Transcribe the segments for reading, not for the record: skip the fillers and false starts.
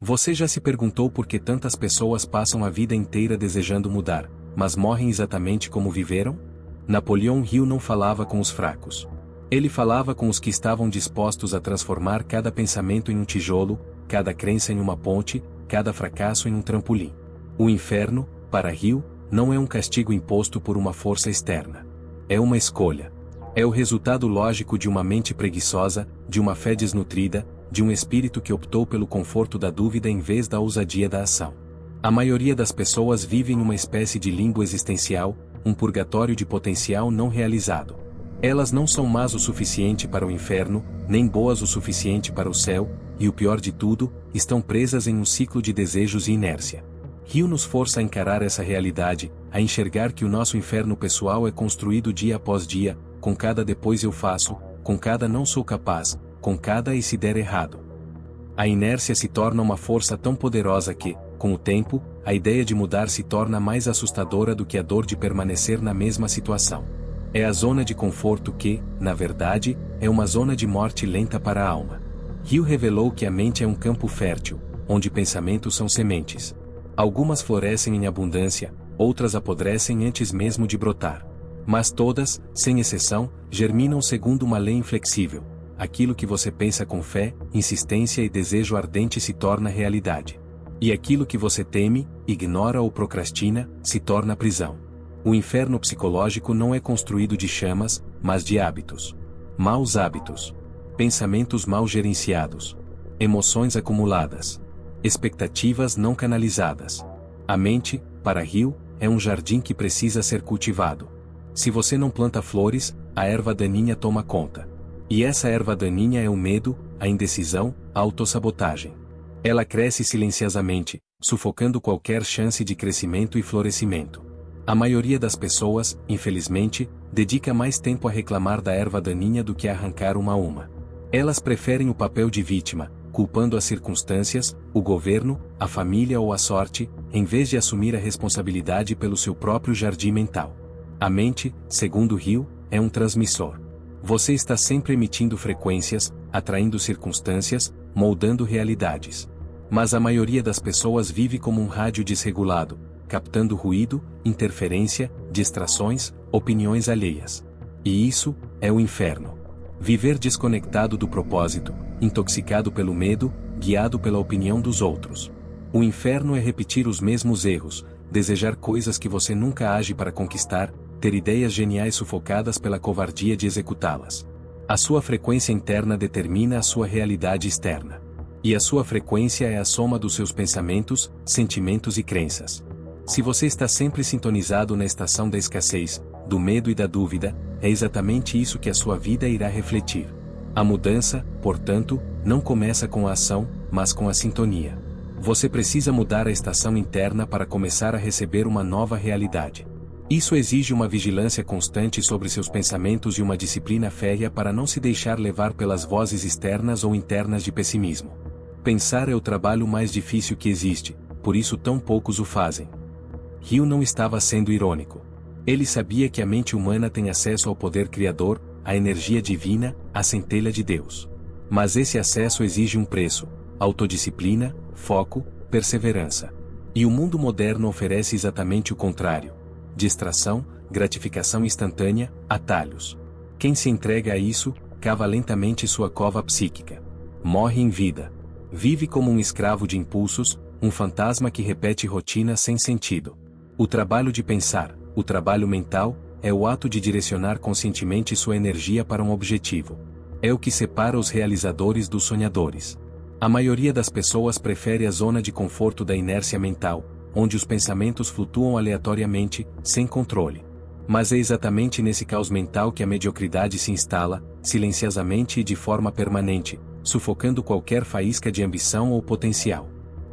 Você já se perguntou por que tantas pessoas passam a vida inteira desejando mudar, mas morrem exatamente como viveram? Napoleão Hill não falava com os fracos. Ele falava com os que estavam dispostos a transformar cada pensamento em um tijolo, cada crença em uma ponte, cada fracasso em um trampolim. O inferno, para Hill, não é um castigo imposto por uma força externa. É uma escolha. É o resultado lógico de uma mente preguiçosa, de uma fé desnutrida, de um espírito que optou pelo conforto da dúvida em vez da ousadia da ação. A maioria das pessoas vive em uma espécie de limbo existencial, um purgatório de potencial não realizado. Elas não são más o suficiente para o inferno, nem boas o suficiente para o céu, e o pior de tudo, estão presas em um ciclo de desejos e inércia. Hill nos força a encarar essa realidade, a enxergar que o nosso inferno pessoal é construído dia após dia, com cada depois eu faço, com cada não sou capaz, com cada e se der errado. A inércia se torna uma força tão poderosa que, com o tempo, a ideia de mudar se torna mais assustadora do que a dor de permanecer na mesma situação. É a zona de conforto que, na verdade, é uma zona de morte lenta para a alma. Hill revelou que a mente é um campo fértil, onde pensamentos são sementes. Algumas florescem em abundância, outras apodrecem antes mesmo de brotar. Mas todas, sem exceção, germinam segundo uma lei inflexível. Aquilo que você pensa com fé, insistência e desejo ardente se torna realidade. E aquilo que você teme, ignora ou procrastina, se torna prisão. O inferno psicológico não é construído de chamas, mas de hábitos. Maus hábitos. Pensamentos mal gerenciados. Emoções acumuladas. Expectativas não canalizadas. A mente, para Hill, é um jardim que precisa ser cultivado. Se você não planta flores, a erva daninha toma conta. E essa erva daninha é o medo, a indecisão, a autossabotagem. Ela cresce silenciosamente, sufocando qualquer chance de crescimento e florescimento. A maioria das pessoas, infelizmente, dedica mais tempo a reclamar da erva daninha do que a arrancar uma a uma. Elas preferem o papel de vítima, culpando as circunstâncias, o governo, a família ou a sorte, em vez de assumir a responsabilidade pelo seu próprio jardim mental. A mente, segundo Hill, é um transmissor. Você está sempre emitindo frequências, atraindo circunstâncias, moldando realidades. Mas a maioria das pessoas vive como um rádio desregulado, captando ruído, interferência, distrações, opiniões alheias. E isso é o inferno. Viver desconectado do propósito, intoxicado pelo medo, guiado pela opinião dos outros. O inferno é repetir os mesmos erros, desejar coisas que você nunca age para conquistar, ter ideias geniais sufocadas pela covardia de executá-las. A sua frequência interna determina a sua realidade externa. E a sua frequência é a soma dos seus pensamentos, sentimentos e crenças. Se você está sempre sintonizado na estação da escassez, do medo e da dúvida, é exatamente isso que a sua vida irá refletir. A mudança, portanto, não começa com a ação, mas com a sintonia. Você precisa mudar a estação interna para começar a receber uma nova realidade. Isso exige uma vigilância constante sobre seus pensamentos e uma disciplina férrea para não se deixar levar pelas vozes externas ou internas de pessimismo. Pensar é o trabalho mais difícil que existe, por isso tão poucos o fazem. Hill não estava sendo irônico. Ele sabia que a mente humana tem acesso ao poder criador, à energia divina, à centelha de Deus. Mas esse acesso exige um preço: autodisciplina, foco, perseverança. E o mundo moderno oferece exatamente o contrário: distração, gratificação instantânea, atalhos. Quem se entrega a isso, cava lentamente sua cova psíquica. Morre em vida. Vive como um escravo de impulsos, um fantasma que repete rotina sem sentido. O trabalho de pensar, o trabalho mental, é o ato de direcionar conscientemente sua energia para um objetivo. É o que separa os realizadores dos sonhadores. A maioria das pessoas prefere a zona de conforto da inércia mental, onde os pensamentos flutuam aleatoriamente, sem controle. Mas é exatamente nesse caos mental que a mediocridade se instala, silenciosamente e de forma permanente, sufocando qualquer faísca de ambição ou potencial.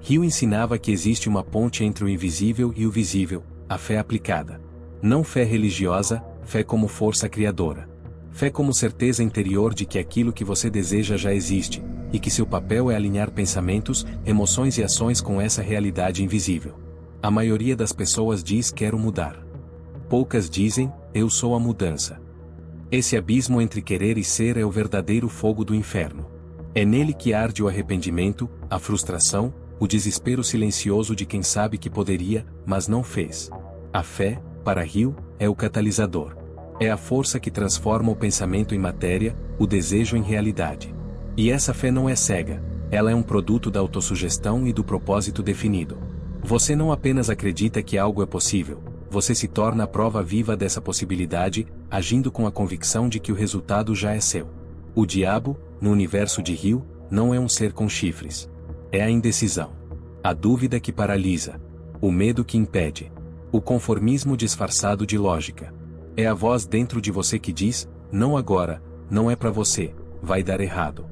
Hill ensinava que existe uma ponte entre o invisível e o visível, a fé aplicada. Não fé religiosa, fé como força criadora. Fé como certeza interior de que aquilo que você deseja já existe, e que seu papel é alinhar pensamentos, emoções e ações com essa realidade invisível. A maioria das pessoas diz quero mudar. Poucas dizem, eu sou a mudança. Esse abismo entre querer e ser é o verdadeiro fogo do inferno. É nele que arde o arrependimento, a frustração, o desespero silencioso de quem sabe que poderia, mas não fez. A fé, para Hill, é o catalisador. É a força que transforma o pensamento em matéria, o desejo em realidade. E essa fé não é cega, ela é um produto da autossugestão e do propósito definido. Você não apenas acredita que algo é possível, você se torna a prova viva dessa possibilidade, agindo com a convicção de que o resultado já é seu. O diabo, no universo de Hill, não é um ser com chifres. É a indecisão. A dúvida que paralisa. O medo que impede. O conformismo disfarçado de lógica. É a voz dentro de você que diz, não agora, não é para você, vai dar errado.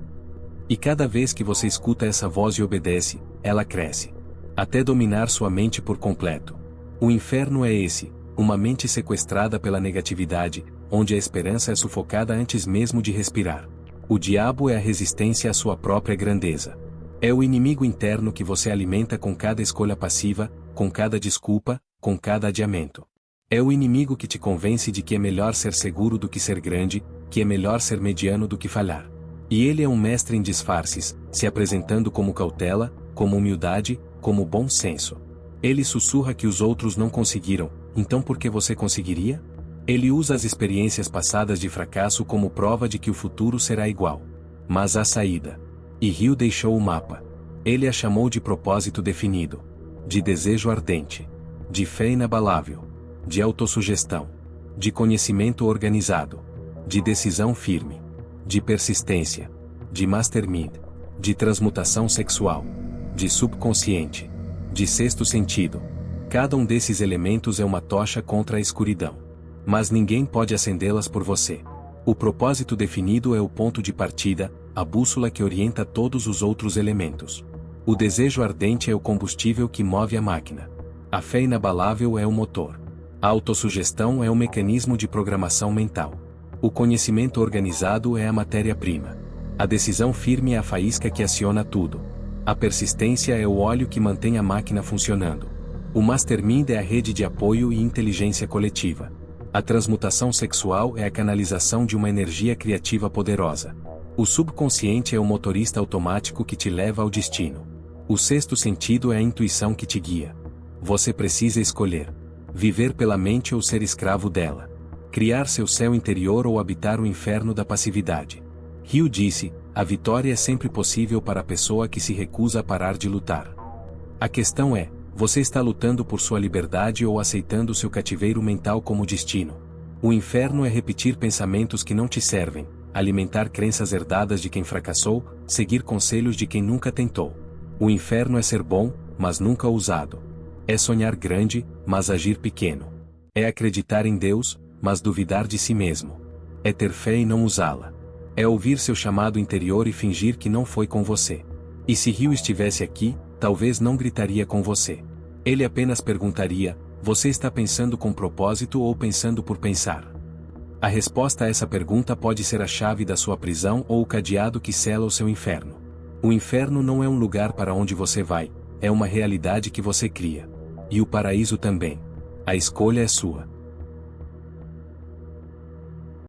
E cada vez que você escuta essa voz e obedece, ela cresce. Até dominar sua mente por completo. O inferno é esse, uma mente sequestrada pela negatividade, onde a esperança é sufocada antes mesmo de respirar. O diabo é a resistência à sua própria grandeza. É o inimigo interno que você alimenta com cada escolha passiva, com cada desculpa, com cada adiamento. É o inimigo que te convence de que é melhor ser seguro do que ser grande, que é melhor ser mediano do que falhar. E ele é um mestre em disfarces, se apresentando como cautela, como humildade, como bom senso. Ele sussurra que os outros não conseguiram, então por que você conseguiria? Ele usa as experiências passadas de fracasso como prova de que o futuro será igual. Mas há saída. E Hill deixou o mapa. Ele a chamou de propósito definido, de desejo ardente, de fé inabalável, de autossugestão, de conhecimento organizado, de decisão firme, de persistência, de mastermind, de transmutação sexual, de subconsciente, de sexto sentido. Cada um desses elementos é uma tocha contra a escuridão. Mas ninguém pode acendê-las por você. O propósito definido é o ponto de partida, a bússola que orienta todos os outros elementos. O desejo ardente é o combustível que move a máquina. A fé inabalável é o motor. A autossugestão é o mecanismo de programação mental. O conhecimento organizado é a matéria-prima. A decisão firme é a faísca que aciona tudo. A persistência é o óleo que mantém a máquina funcionando. O mastermind é a rede de apoio e inteligência coletiva. A transmutação sexual é a canalização de uma energia criativa poderosa. O subconsciente é o motorista automático que te leva ao destino. O sexto sentido é a intuição que te guia. Você precisa escolher: viver pela mente ou ser escravo dela. Criar seu céu interior ou habitar o inferno da passividade. Hill disse: a vitória é sempre possível para a pessoa que se recusa a parar de lutar. A questão é: você está lutando por sua liberdade ou aceitando seu cativeiro mental como destino? O inferno é repetir pensamentos que não te servem, alimentar crenças herdadas de quem fracassou, seguir conselhos de quem nunca tentou. O inferno é ser bom, mas nunca ousado. É sonhar grande, mas agir pequeno. É acreditar em Deus, mas duvidar de si mesmo. É ter fé e não usá-la. É ouvir seu chamado interior e fingir que não foi com você. E se Hill estivesse aqui, talvez não gritaria com você. Ele apenas perguntaria: você está pensando com propósito ou pensando por pensar? A resposta a essa pergunta pode ser a chave da sua prisão ou o cadeado que sela o seu inferno. O inferno não é um lugar para onde você vai, é uma realidade que você cria. E o paraíso também. A escolha é sua.